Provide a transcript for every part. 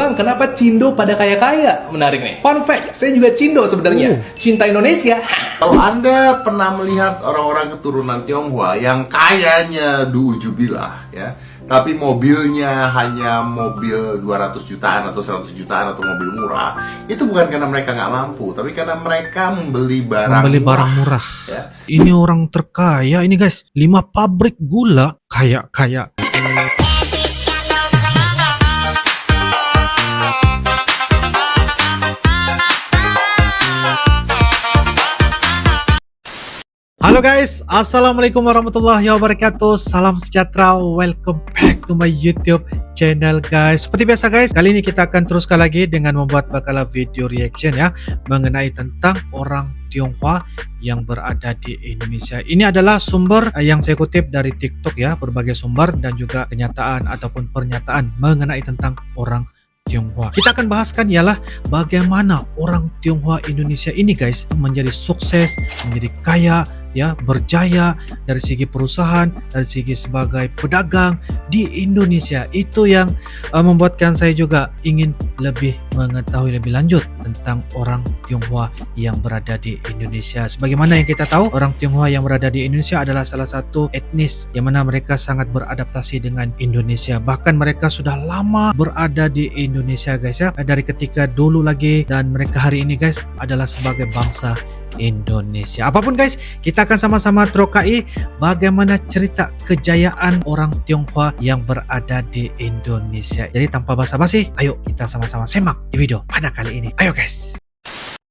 Bang, kenapa Cindo pada kaya-kaya? Menarik nih. Fun fact, saya juga Cindo sebenarnya. Cinta Indonesia. Kalau Anda pernah melihat orang-orang keturunan Tionghoa yang kayanya duujubillah ya, tapi mobilnya hanya mobil 200 jutaan atau 100 jutaan atau mobil murah, itu bukan karena mereka nggak mampu, tapi karena mereka membeli barang murah. Ya. Ini orang terkaya ini guys, 5 pabrik gula, kaya. Halo guys, assalamualaikum warahmatullahi wabarakatuh. Salam sejahtera, welcome back to my YouTube channel guys. Seperti biasa guys, kali ini kita akan teruskan lagi dengan membuat bakalah video reaction ya, mengenai tentang orang Tionghoa yang berada di Indonesia. Ini adalah sumber yang saya kutip dari TikTok ya, berbagai sumber dan juga kenyataan ataupun pernyataan mengenai tentang orang Tionghoa. Kita akan bahaskan ialah bagaimana orang Tionghoa Indonesia ini guys menjadi sukses, menjadi kaya, ya, berjaya dari segi perusahaan, dari segi sebagai pedagang di Indonesia. Itu yang membuatkan saya juga ingin lebih mengetahui lebih lanjut tentang orang Tionghoa yang berada di Indonesia. Sebagaimana yang kita tahu, orang Tionghoa yang berada di Indonesia adalah salah satu etnis yang mana mereka sangat beradaptasi dengan Indonesia. Bahkan mereka sudah lama berada di Indonesia guys ya, dari ketika dulu lagi, dan mereka hari ini guys adalah sebagai bangsa Indonesia. Apapun guys, kita akan sama-sama terokai bagaimana cerita kejayaan orang Tionghoa yang berada di Indonesia. Jadi tanpa basa-basi, ayo kita sama-sama semak di video pada kali ini. Ayo guys.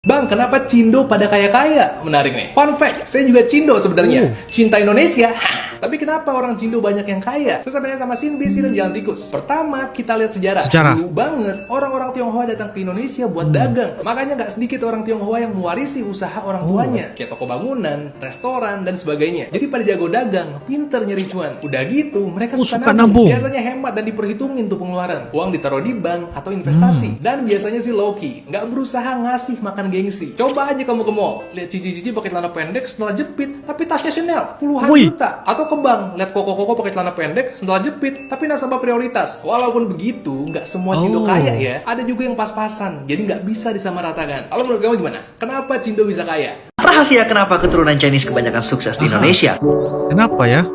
Bang, kenapa Cindo pada kaya-kaya? Menarik nih. Fun fact, saya juga Cindo sebenarnya. Cinta Indonesia. Tapi kenapa orang Cindo banyak yang kaya? Saya sampai sama Sinbisi dan Jalan Tikus. Pertama, kita lihat sejarah. Dulu banget, orang-orang Tionghoa datang ke Indonesia buat dagang. Makanya nggak sedikit orang Tionghoa yang mewarisi usaha orang tuanya. Kayak toko bangunan, restoran, dan sebagainya. Jadi pada jago dagang, pinter nyari cuan. Udah gitu, mereka suka nabung. Biasanya hemat dan diperhitungin tuh pengeluaran. Uang ditaruh di bank atau investasi. Dan biasanya sih low-key. Nggak berusaha ngasih makan gengsi. Coba aja kamu ke mall, lihat cici-cici pakai celana pendek, setelah jepit, tapi tasnya Chanel, puluhan juta. Atau ke bank, lihat koko-koko pakai celana pendek, setelah jepit, tapi nasabah prioritas. Walaupun begitu, nggak semua Cindo kaya ya. Ada juga yang pas-pasan, jadi nggak bisa disamaratakan. Kalau menurut kamu gimana? Kenapa Cindo bisa kaya? Rahasia kenapa keturunan Chinese kebanyakan sukses di Indonesia? Kenapa ya?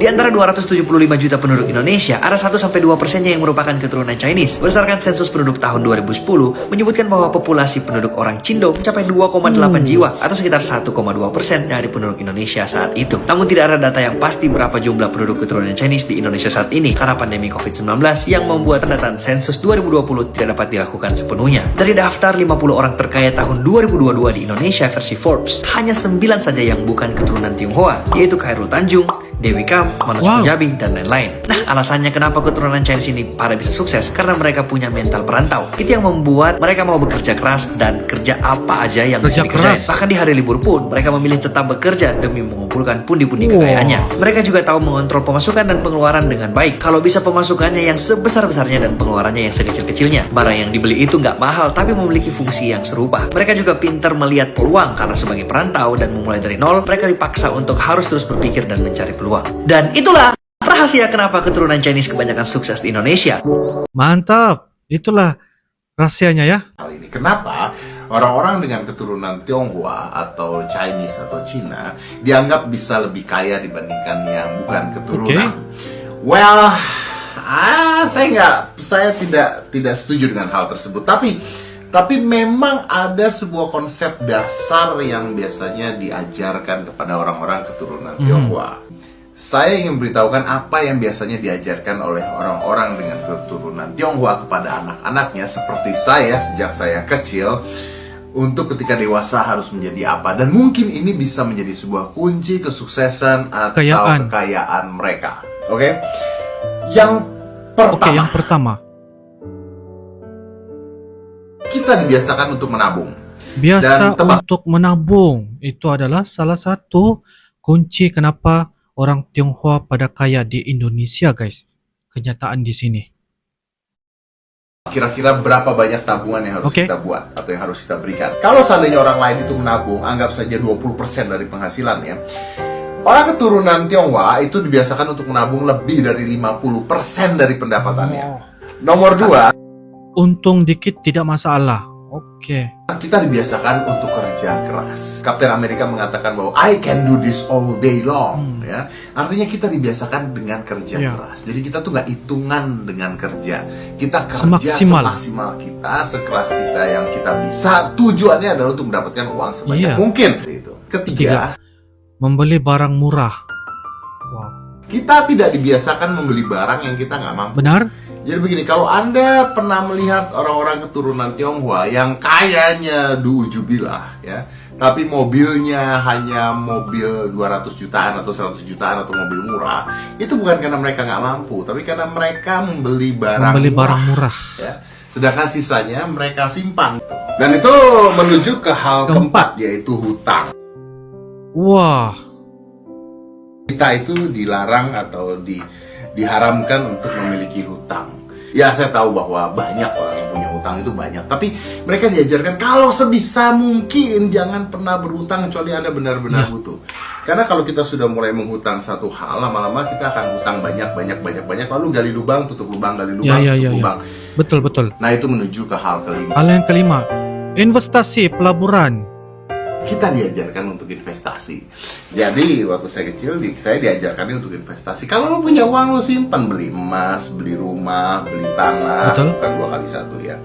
Di antara 275 juta penduduk Indonesia, ada 1-2% yang merupakan keturunan Chinese. Berdasarkan sensus penduduk tahun 2010, menyebutkan bahwa populasi penduduk orang Cindo mencapai 2,8 jiwa atau sekitar 1,2% dari penduduk Indonesia saat itu. Namun tidak ada data yang pasti berapa jumlah penduduk keturunan Chinese di Indonesia saat ini karena pandemi COVID-19 yang membuat pendataan sensus 2020 tidak dapat dilakukan sepenuhnya. Dari daftar 50 orang terkaya tahun 2022 di Indonesia versi Forbes, hanya 9 saja yang bukan keturunan Tionghoa, yaitu Khairul Tanjung, Dewi Kam, Manoj Punjabi, dan lain-lain. Nah, alasannya kenapa keturunan Chinese ini pada bisa sukses? Karena mereka punya mental perantau. Itu yang membuat mereka mau bekerja keras dan kerja apa aja yang bisa dikerjain. Bahkan di hari libur pun, mereka memilih tetap bekerja demi mengumpulkan pundi-pundi kekayaannya. Mereka juga tahu mengontrol pemasukan dan pengeluaran dengan baik. Kalau bisa pemasukannya yang sebesar-besarnya dan pengeluarannya yang sekecil-kecilnya. Barang yang dibeli itu nggak mahal, tapi memiliki fungsi yang serupa. Mereka juga pintar melihat peluang, karena sebagai perantau dan memulai dari nol, mereka dipaksa untuk harus terus berpikir dan mencari peluang. Dan itulah rahasia kenapa keturunan Chinese kebanyakan sukses di Indonesia. Mantap, itulah rahasianya ya. Hal ini kenapa orang-orang dengan keturunan Tionghoa atau Chinese atau Cina dianggap bisa lebih kaya dibandingkan yang bukan keturunan. Well, saya tidak setuju dengan hal tersebut. Tapi memang ada sebuah konsep dasar yang biasanya diajarkan kepada orang-orang keturunan Tionghoa. Saya ingin memberitahukan apa yang biasanya diajarkan oleh orang-orang dengan keturunan Tionghoa kepada anak-anaknya seperti saya sejak saya kecil, untuk ketika dewasa harus menjadi apa. Dan mungkin ini bisa menjadi sebuah kunci kesuksesan atau kekayaan mereka. Oke? Yang pertama. Kita dibiasakan untuk menabung. Untuk menabung itu adalah salah satu kunci kenapa orang Tionghoa pada kaya di Indonesia guys. Kenyataan di sini. Kira-kira berapa banyak tabungan yang harus kita buat atau yang harus kita berikan? Kalau seandainya orang lain itu menabung, anggap saja 20% dari penghasilannya. Orang keturunan Tionghoa itu dibiasakan untuk menabung lebih dari 50% dari pendapatannya. Nomor dua, Untung dikit tidak masalah. Oke. kita dibiasakan untuk kerja keras. Kapten Amerika mengatakan bahwa I can do this all day long, ya. Artinya kita dibiasakan dengan kerja Iya. keras. Jadi kita tuh nggak hitungan dengan kerja. Kita kerja Semaksimal. semaksimal kita, sekeras kita yang kita bisa. Tujuannya adalah untuk mendapatkan uang sebanyak Iya. mungkin. Itu. Ketiga, Membeli barang murah. Wow. kita tidak dibiasakan membeli barang yang kita nggak mampu. Benar? Jadi begini, kalau Anda pernah melihat orang-orang keturunan Tionghoa yang kayanya duujubilah, ya, tapi mobilnya hanya mobil 200 jutaan atau 100 jutaan atau mobil murah, itu bukan karena mereka nggak mampu, tapi karena mereka membeli barang murah. ya. Sedangkan sisanya mereka simpan. Dan itu menuju ke hal keempat, yaitu hutang. Wah. Kita itu dilarang atau diharamkan untuk memiliki hutang. Ya, saya tahu bahwa banyak orang yang punya hutang itu banyak, tapi mereka diajarkan kalau sebisa mungkin jangan pernah berhutang kecuali Anda benar-benar butuh. Karena kalau kita sudah mulai menghutang satu hal, lama-lama kita akan hutang banyak, lalu gali lubang, tutup lubang, gali lubang, tutup lubang. Betul. Nah, itu menuju ke hal kelima. Hal yang kelima, investasi pelaburan. Kita diajarkan untuk investasi. Jadi waktu saya kecil, saya diajarkannya untuk investasi. Kalau lo punya uang, lo simpan, beli emas, beli rumah, beli tanah. Betul. Kan 2 kali 1 ya.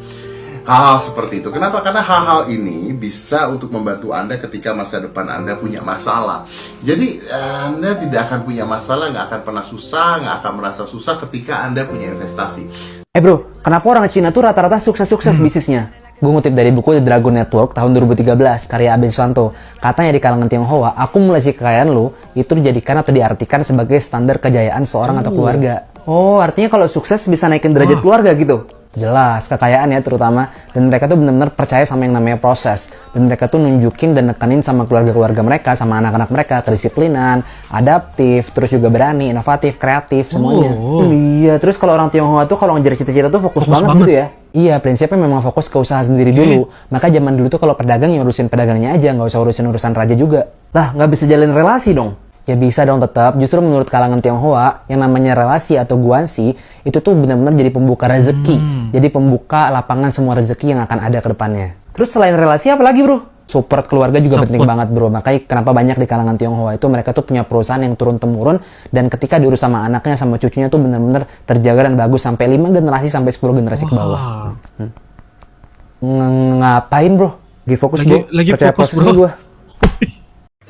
Hal-hal seperti itu. Kenapa? Karena hal-hal ini bisa untuk membantu Anda ketika masa depan Anda punya masalah. Jadi Anda tidak akan punya masalah, nggak akan pernah susah, nggak akan merasa susah ketika Anda punya investasi. Bro, kenapa orang Cina tuh rata-rata sukses-sukses bisnisnya? Gue ngutip dari buku The Dragon Network tahun 2013, karya Aben Susanto. Katanya di kalangan Tionghoa, akumulasi kekayaan lo itu dijadikan atau diartikan sebagai standar kejayaan seorang atau keluarga. Oh, artinya kalau sukses bisa naikin derajat keluarga gitu? Jelas, kekayaan ya terutama. Dan mereka tuh benar-benar percaya sama yang namanya proses. Dan mereka tuh nunjukin dan nekanin sama keluarga-keluarga mereka, sama anak-anak mereka, kedisiplinan, adaptif, terus juga berani, inovatif, kreatif, semuanya. Iya, terus kalau orang Tionghoa tuh kalau ngejar cita-cita tuh fokus banget gitu ya? Iya, prinsipnya memang fokus ke usaha sendiri dulu. Maka zaman dulu tuh kalau pedagang yang urusin pedagangnya aja, nggak usah urusan raja juga. Lah, nggak bisa jalin relasi dong? Ya bisa dong tetap. Justru menurut kalangan Tionghoa, yang namanya relasi atau guanxi itu tuh benar-benar jadi pembuka rezeki. Jadi pembuka lapangan semua rezeki yang akan ada ke depannya. Terus selain relasi apa lagi, bro? Support keluarga juga penting banget, bro. Makanya kenapa banyak di kalangan Tionghoa itu mereka tuh punya perusahaan yang turun-temurun, dan ketika diurus sama anaknya sama cucunya tuh benar-benar terjaga dan bagus sampai 5 generasi sampai 10 generasi ke bawah. Ngapain, bro? Lagi fokus, bro. Lagi Percaya fokus, prosesnya bro. gua.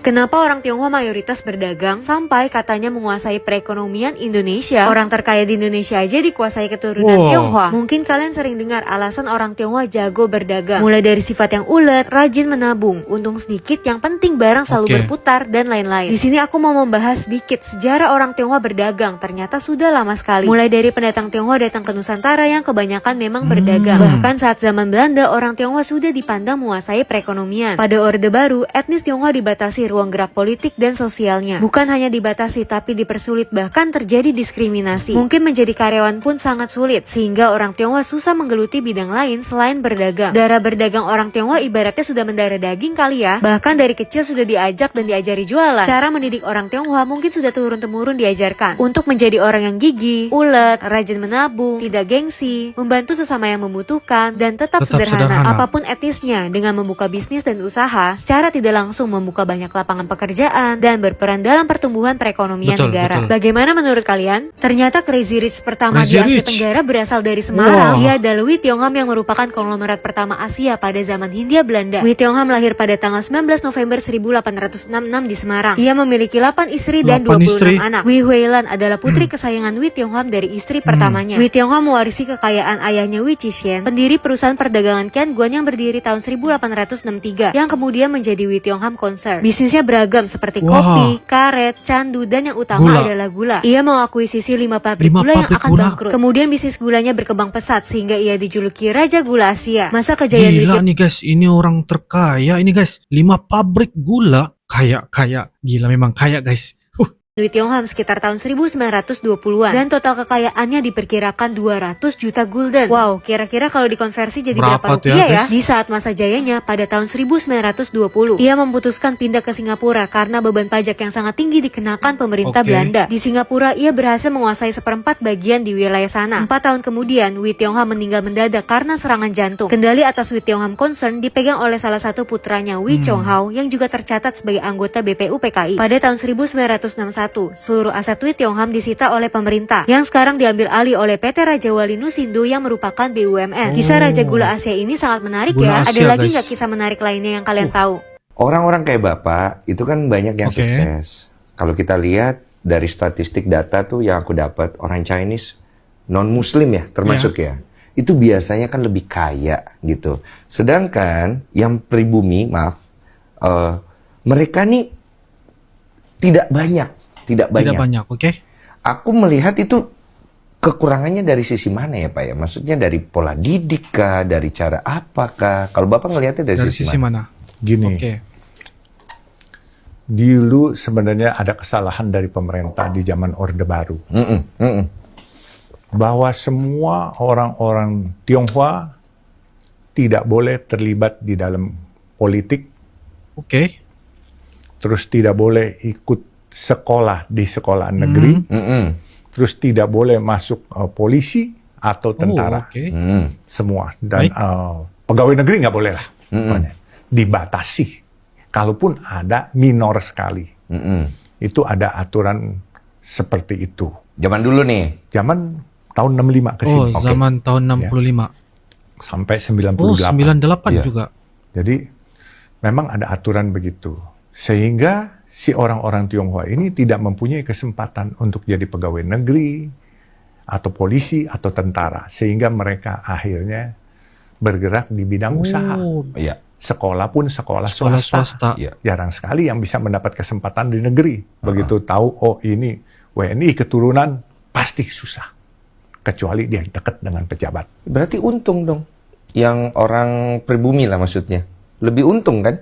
Kenapa orang Tionghoa mayoritas berdagang sampai katanya menguasai perekonomian Indonesia? Orang terkaya di Indonesia aja dikuasai keturunan Tionghoa. Mungkin kalian sering dengar alasan orang Tionghoa jago berdagang. Mulai dari sifat yang ulet, rajin menabung, untung sedikit, yang penting barang selalu berputar, dan lain-lain. Di sini aku mau membahas sedikit sejarah orang Tionghoa berdagang. Ternyata sudah lama sekali. Mulai dari pendatang Tionghoa datang ke Nusantara yang kebanyakan memang berdagang. Bahkan saat zaman Belanda, orang Tionghoa sudah dipandang menguasai perekonomian. Pada Orde Baru, etnis Tionghoa dibatasi ruang gerak politik dan sosialnya. Bukan hanya dibatasi, tapi dipersulit, bahkan terjadi diskriminasi. Mungkin menjadi karyawan pun sangat sulit, sehingga orang Tionghoa susah menggeluti bidang lain selain berdagang. Darah berdagang orang Tionghoa ibaratnya sudah mendarah daging kali ya. Bahkan dari kecil sudah diajak dan diajari jualan. Cara mendidik orang Tionghoa mungkin sudah turun-temurun diajarkan untuk menjadi orang yang gigih, ulet, rajin menabung, tidak gengsi, membantu sesama yang membutuhkan, dan tetap sederhana. Apapun etnisnya, dengan membuka bisnis dan usaha, secara tidak langsung membuka banyak lapangan pekerjaan dan berperan dalam pertumbuhan perekonomian negara. Bagaimana menurut kalian? Ternyata Crazy Rich pertama di Asia Tenggara berasal dari Semarang. Dia adalah Wee Tiong Ham yang merupakan konglomerat pertama Asia pada zaman Hindia Belanda. Wee Tiong Ham lahir pada tanggal 19 November 1866 di Semarang. Ia memiliki 8 istri dan 26 anak. Wee Huilan adalah putri kesayangan Wee Tiong Ham dari istri pertamanya. Wee Tiong Ham mewarisi kekayaan ayahnya Wee Chixien, pendiri perusahaan perdagangan Kian Guan yang berdiri tahun 1863, yang kemudian menjadi Wee Tiong Ham Concern. Bisnisnya beragam seperti kopi, karet, candu, dan yang utama adalah gula. Ia mengakuisisi 5 pabrik gula yang akan bangkrut. Kemudian bisnis gulanya berkembang pesat sehingga ia dijuluki Raja Gula Asia. Masa kejayaan Gila nih guys, ini orang terkaya ini guys. 5 pabrik gula. Kaya, gila memang kaya guys. Lee Tiong-ham sekitar tahun 1920-an dan total kekayaannya diperkirakan 200 juta gulden. Wow, kira-kira kalau dikonversi jadi berapa tuh ya, rupiah ya? guys? Di saat masa jayanya pada tahun 1920, ia memutuskan pindah ke Singapura karena beban pajak yang sangat tinggi dikenakan pemerintah Oke. Belanda. Di Singapura, ia berhasil menguasai seperempat bagian di wilayah sana. 4 tahun kemudian, Lee Tiong-ham meninggal mendadak karena serangan jantung. Kendali atas Lee Tiong-ham Concern dipegang oleh salah satu putranya Wee Chong-hao yang juga tercatat sebagai anggota BPU PKI. Pada tahun 1961, seluruh aset Lee Tiong-ham disita oleh pemerintah, yang sekarang diambil alih oleh PT Raja Wali Nusindo yang merupakan BUMN. Kisah Raja Gula Asia ini sangat menarik Gula ya. Ada Asia, lagi guys. nggak kisah menarik lainnya yang kalian tahu? Orang-orang kayak Bapak itu kan banyak yang Oke. sukses. Kalau kita lihat dari statistik data tuh yang aku dapat, orang Chinese non-Muslim ya termasuk ya, itu biasanya kan lebih kaya gitu. Sedangkan yang pribumi, maaf, mereka nih tidak banyak. Tidak banyak, oke? Aku melihat itu kekurangannya dari sisi mana ya Pak ya? Maksudnya dari pola didik kah? Dari cara apakah? Kalau Bapak ngelihatnya dari, Dari sisi mana? Gini, Oke. dulu sebenarnya ada kesalahan dari pemerintah di zaman Orde Baru. Bahwa semua orang-orang Tionghoa tidak boleh terlibat di dalam politik, Oke. terus tidak boleh ikut sekolah di sekolah negeri, terus tidak boleh masuk polisi atau tentara. Oh, oke. Semua. Dan Baik. pegawai negeri nggak boleh lah. Pokoknya. Dibatasi. Kalaupun ada minor sekali. Itu ada aturan seperti itu. Zaman dulu nih. Zaman tahun 65 ke sini. Oh, zaman tahun 65. Sampai Oh, 98. 98 Iya. juga. Jadi memang ada aturan begitu. Sehingga si orang-orang Tionghoa ini tidak mempunyai kesempatan untuk jadi pegawai negeri atau polisi atau tentara. Sehingga mereka akhirnya bergerak di bidang usaha. Oh, Iya. Sekolah pun sekolah sekolah swasta. swasta. Iya. Jarang sekali yang bisa mendapat kesempatan di negeri. Begitu tahu, oh ini WNI keturunan, pasti susah. Kecuali dia dekat dengan pejabat. Berarti untung dong. Yang orang pribumi lah maksudnya. Lebih untung kan?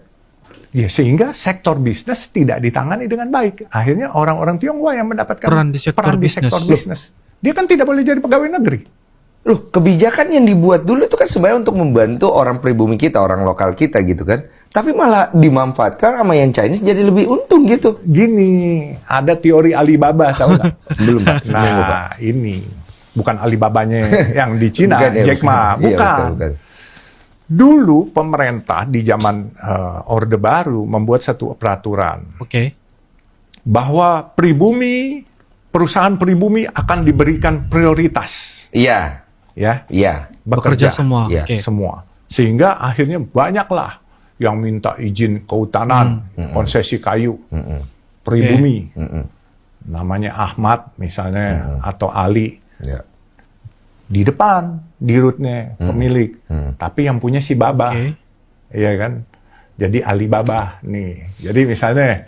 Ya, sehingga sektor bisnis tidak ditangani dengan baik. Akhirnya orang-orang Tionghoa yang mendapatkan Peran di sektor bisnis. Dia kan tidak boleh jadi pegawai negeri. Loh, kebijakan yang dibuat dulu itu kan sebenarnya untuk membantu orang pribumi kita, orang lokal kita gitu kan. Tapi malah dimanfaatkan sama yang Chinese jadi lebih untung gitu. Gini, ada teori Alibaba, tahu nggak? Belum, Pak. Belum, Pak. Nah, ini bukan Alibabanya yang di Cina, Bukan, ya, Jack Ma, bukan. Iya, bukan. bukan. Dulu pemerintah di zaman Orde Baru membuat satu peraturan Oke. bahwa pribumi, perusahaan pribumi akan diberikan prioritas, Iya, ya, iya. Bekerja semua. Iya. Oke. semua. Sehingga akhirnya banyaklah yang minta izin kehutanan, konsesi kayu, pribumi. Namanya Ahmad misalnya atau Ali. Iya. Di depan, di rootnya pemilik. Tapi yang punya si Baba. Oke. Iya kan? Jadi Alibaba nih. Jadi misalnya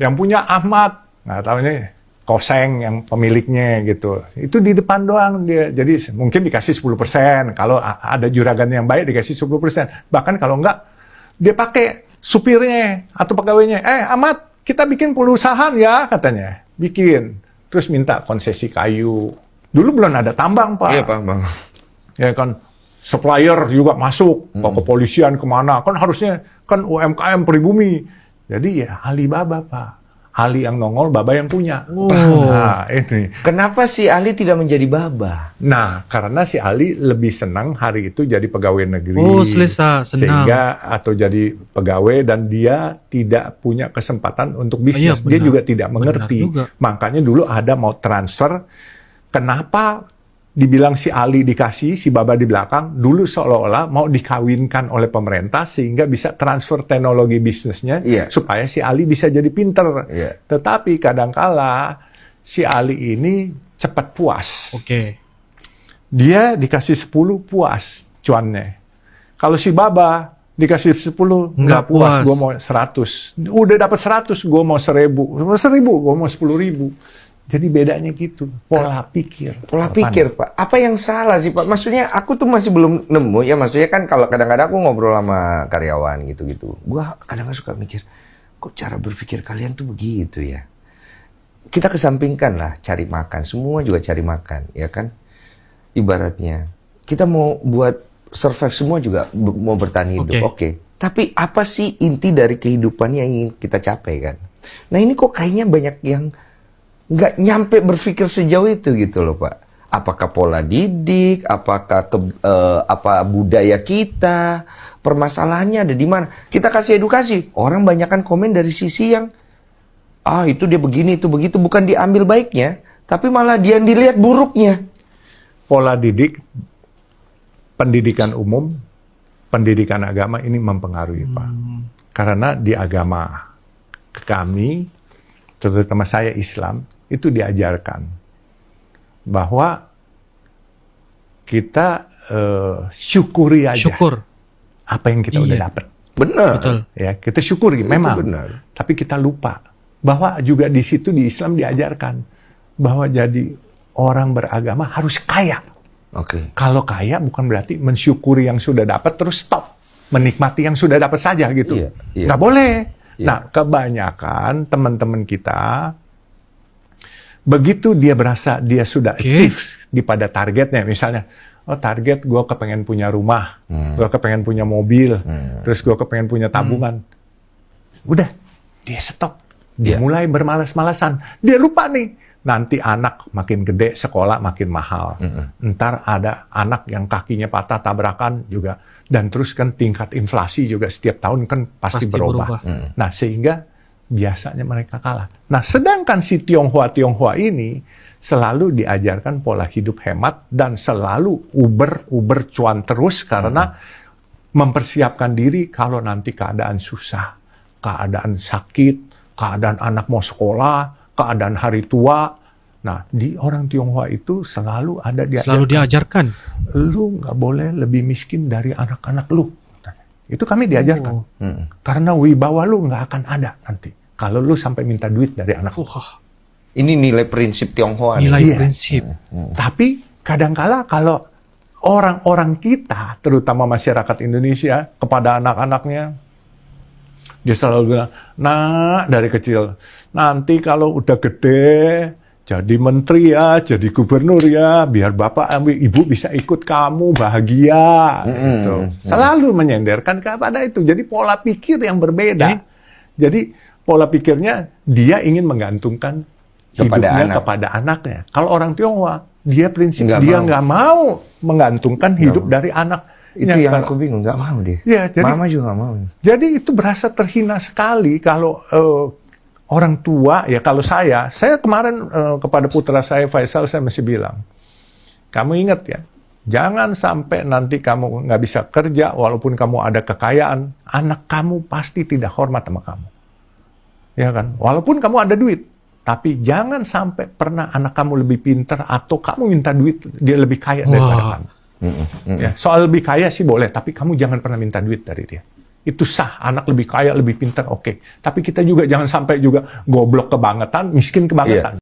yang punya Ahmad, nggak tahu nih Koseng yang pemiliknya gitu. Itu di depan doang dia. Jadi mungkin dikasih 10%. Kalau ada juragan yang baik dikasih 10%. Bahkan kalau enggak, dia pakai supirnya atau pegawainya. Ahmad, kita bikin perusahaan ya katanya. Bikin. Terus minta konsesi kayu. Dulu belum ada tambang, Pak. Iya, Pak, Bang. Ya kan, supplier juga masuk ke kepolisian kemana, kan harusnya kan UMKM pribumi. Jadi ya Alibaba, Pak. Ali yang nongol, Baba yang punya. Oh. Nah, ini. Kenapa si Ali tidak menjadi Baba? Nah, karena si Ali lebih senang hari itu jadi pegawai negeri. Oh, senang. Sehingga atau jadi pegawai dan dia tidak punya kesempatan untuk bisnis. Iya, Dia benar. juga tidak Benar mengerti. juga. Makanya dulu ada mau transfer. Kenapa dibilang si Ali dikasih, si Baba di belakang, dulu seolah-olah mau dikawinkan oleh pemerintah sehingga bisa transfer teknologi bisnisnya Iya. supaya si Ali bisa jadi pinter. Iya. Tetapi kadangkala si Ali ini cepat puas. Oke. Dia dikasih 10 puas cuannya. Kalau si Baba dikasih 10 nggak puas, gue mau 100. Udah dapat 100, gue mau 1000. 1000, gue mau 10.000. Jadi bedanya gitu, pola pikir. Pola pikir, Pak. Apa yang salah sih, Pak? Maksudnya aku tuh masih belum nemu. Ya maksudnya kan kalau kadang-kadang aku ngobrol sama karyawan gitu-gitu. Gua kadang-kadang suka mikir, kok cara berpikir kalian tuh begitu ya? kita kesampingkan lah cari makan, semua juga cari makan, ya kan? Ibaratnya kita mau buat survive, semua juga mau bertahan hidup, oke. Tapi apa sih inti dari kehidupan yang ingin kita capai kan? Nah ini kok kayaknya banyak yang nggak nyampe berpikir sejauh itu gitu loh Pak. Apakah pola didik, apakah apa budaya kita, permasalahannya ada di mana? Kita kasih edukasi, orang banyak kan komen dari sisi yang itu dia begini, itu begitu, bukan diambil baiknya, tapi malah dia dilihat buruknya. Pola didik, pendidikan umum, pendidikan agama ini mempengaruhi Pak. Karena di agama kami, terutama saya Islam, itu diajarkan bahwa kita syukuri aja apa yang kita udah dapat. Benar. Betul. Ya, kita syukuri memang. Benar. Tapi kita lupa bahwa juga di situ di Islam diajarkan bahwa jadi orang beragama harus kaya. Kalau kaya bukan berarti mensyukuri yang sudah dapat terus stop, menikmati yang sudah dapat saja gitu. Nggak boleh. Nah, kebanyakan teman-teman kita begitu dia berasa dia sudah achieve di pada targetnya, misalnya, target gue kepengen punya rumah, gue kepengen punya mobil, terus gue kepengen punya tabungan. Udah, dia stop. Dia mulai bermalas-malasan. Dia lupa nih, nanti anak makin gede, sekolah makin mahal. Ntar ada anak yang kakinya patah tabrakan juga. Dan terus kan tingkat inflasi juga setiap tahun kan pasti berubah. Nah, sehingga biasanya mereka kalah. Nah, sedangkan si Tionghoa ini selalu diajarkan pola hidup hemat dan selalu uber cuan terus karena mempersiapkan diri kalau nanti keadaan susah, keadaan sakit, keadaan anak mau sekolah, keadaan hari tua. Nah, di orang Tionghoa itu selalu ada diajarkan. Lu nggak boleh lebih miskin dari anak-anak lu. Itu kami diajarkan. Karena wibawa lu nggak akan ada nanti. Kalau lu sampai minta duit dari anak lu. Ini nilai prinsip Tionghoa. Prinsip. Tapi kadangkala kalau orang-orang kita, terutama masyarakat Indonesia, kepada anak-anaknya, dia selalu bilang, nah dari kecil, nanti kalau udah gede, jadi menteri ya, jadi gubernur ya, biar bapak ibu bisa ikut kamu bahagia. Gitu. Selalu menyenderkan kepada itu. Jadi pola pikir yang berbeda. Jadi pola pikirnya dia ingin menggantungkan hidupnya kepada anaknya. Kalau orang Tionghoa, dia prinsip dia nggak mau menggantungkan hidup dari anak. Itu yang aku bingung, nggak mau dia. Ya, jadi, Mama juga nggak mau. Jadi itu berasa terhina sekali kalau orang tua, ya kalau saya kemarin kepada putra saya Faisal, saya masih bilang, kamu ingat ya, jangan sampai nanti kamu nggak bisa kerja, walaupun kamu ada kekayaan, anak kamu pasti tidak hormat sama kamu. Ya kan? Walaupun kamu ada duit, tapi jangan sampai pernah anak kamu lebih pintar atau kamu minta duit, dia lebih kaya daripada kamu. Ya, soal lebih kaya sih boleh, tapi kamu jangan pernah minta duit dari dia. Itu sah, anak lebih kaya, lebih pintar, oke. Tapi kita juga jangan sampai juga goblok kebangetan, miskin kebangetan.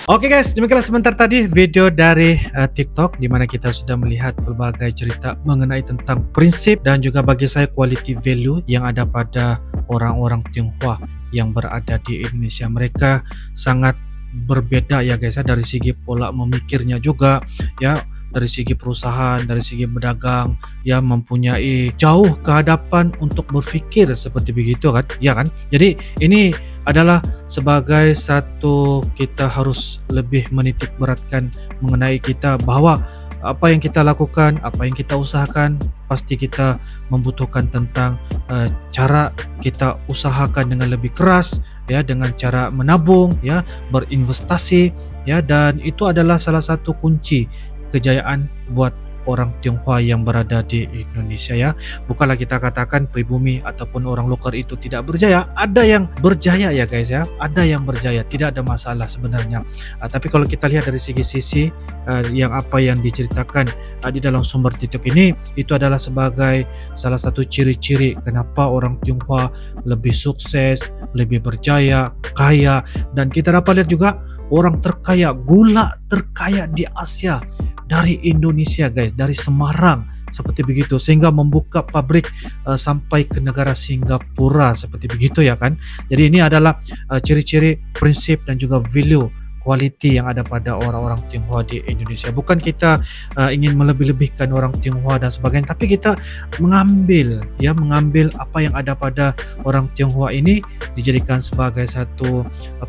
Oke guys, demikianlah sebentar tadi video dari TikTok di mana kita sudah melihat berbagai cerita mengenai tentang prinsip dan juga bagi saya quality value yang ada pada orang-orang Tionghoa yang berada di Indonesia. Mereka sangat berbeda ya guys ya, dari segi pola memikirnya juga ya, dari segi perusahaan, dari segi berdagang, ya mempunyai jauh kehadapan untuk berpikir seperti begitu kan, ya kan? Jadi ini adalah sebagai satu kita harus lebih menitik beratkan mengenai kita bahwa apa yang kita lakukan, apa yang kita usahakan, pasti kita membutuhkan tentang cara kita usahakan dengan lebih keras, ya, dengan cara menabung, ya, berinvestasi, ya, dan itu adalah salah satu kunci kejayaan buat orang Tionghoa yang berada di Indonesia ya. Bukanlah kita katakan pribumi ataupun orang lokal itu tidak berjaya. Ada yang berjaya ya guys ya. Ada yang berjaya, tidak ada masalah sebenarnya. Tapi kalau kita lihat dari sisi yang apa yang diceritakan di dalam sumber TikTok ini, itu adalah sebagai salah satu ciri-ciri kenapa orang Tionghoa lebih sukses, lebih berjaya, kaya. Dan kita dapat lihat juga orang terkaya, gula terkaya di Asia dari Indonesia guys. guys, dari Semarang seperti begitu, sehingga membuka pabrik sampai ke negara Singapura seperti begitu ya kan. Jadi ini adalah ciri-ciri, prinsip dan juga value quality yang ada pada orang-orang Tionghoa di Indonesia. Bukan kita ingin melebih-lebihkan orang Tionghoa dan sebagainya, tapi kita mengambil apa yang ada pada orang Tionghoa ini dijadikan sebagai satu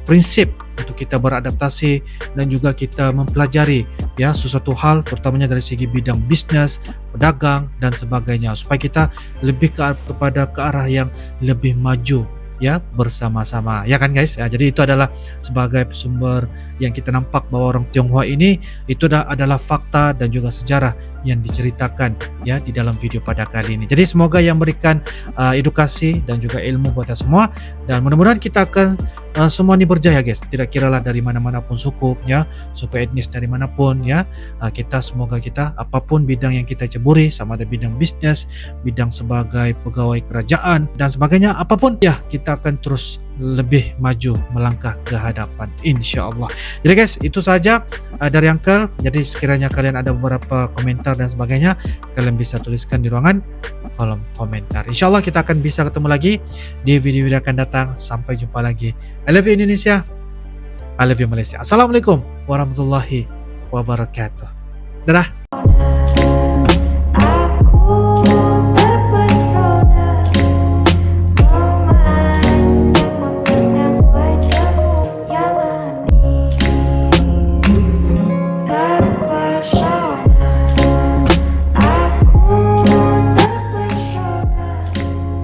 prinsip untuk kita beradaptasi dan juga kita mempelajari ya sesuatu hal, terutamanya dari segi bidang bisnis, pedagang dan sebagainya, supaya kita lebih kepada ke arah yang lebih maju ya bersama-sama ya kan guys ya. Jadi itu adalah sebagai sumber yang kita nampak bahwa orang Tionghoa ini itu adalah fakta dan juga sejarah yang diceritakan ya di dalam video pada kali ini. Jadi semoga yang memberikan edukasi dan juga ilmu buat kita semua, dan mudah-mudahan kita akan semua ini berjaya guys, tidak kiralah dari mana-mana pun suku ya, suku etnis dari manapun ya, kita semoga kita apapun bidang yang kita ceburi, sama ada bidang bisnis, bidang sebagai pegawai kerajaan dan sebagainya, apapun ya kita akan terus lebih maju melangkah ke hadapan insyaallah. Jadi guys, itu saja dari Uncle. Jadi sekiranya kalian ada beberapa komentar dan sebagainya, kalian bisa tuliskan di ruangan kolom komentar. Insyaallah kita akan bisa ketemu lagi di video-video akan datang. Sampai jumpa lagi. I love you Indonesia, I love you Malaysia. Assalamualaikum warahmatullahi wabarakatuh. Dadah.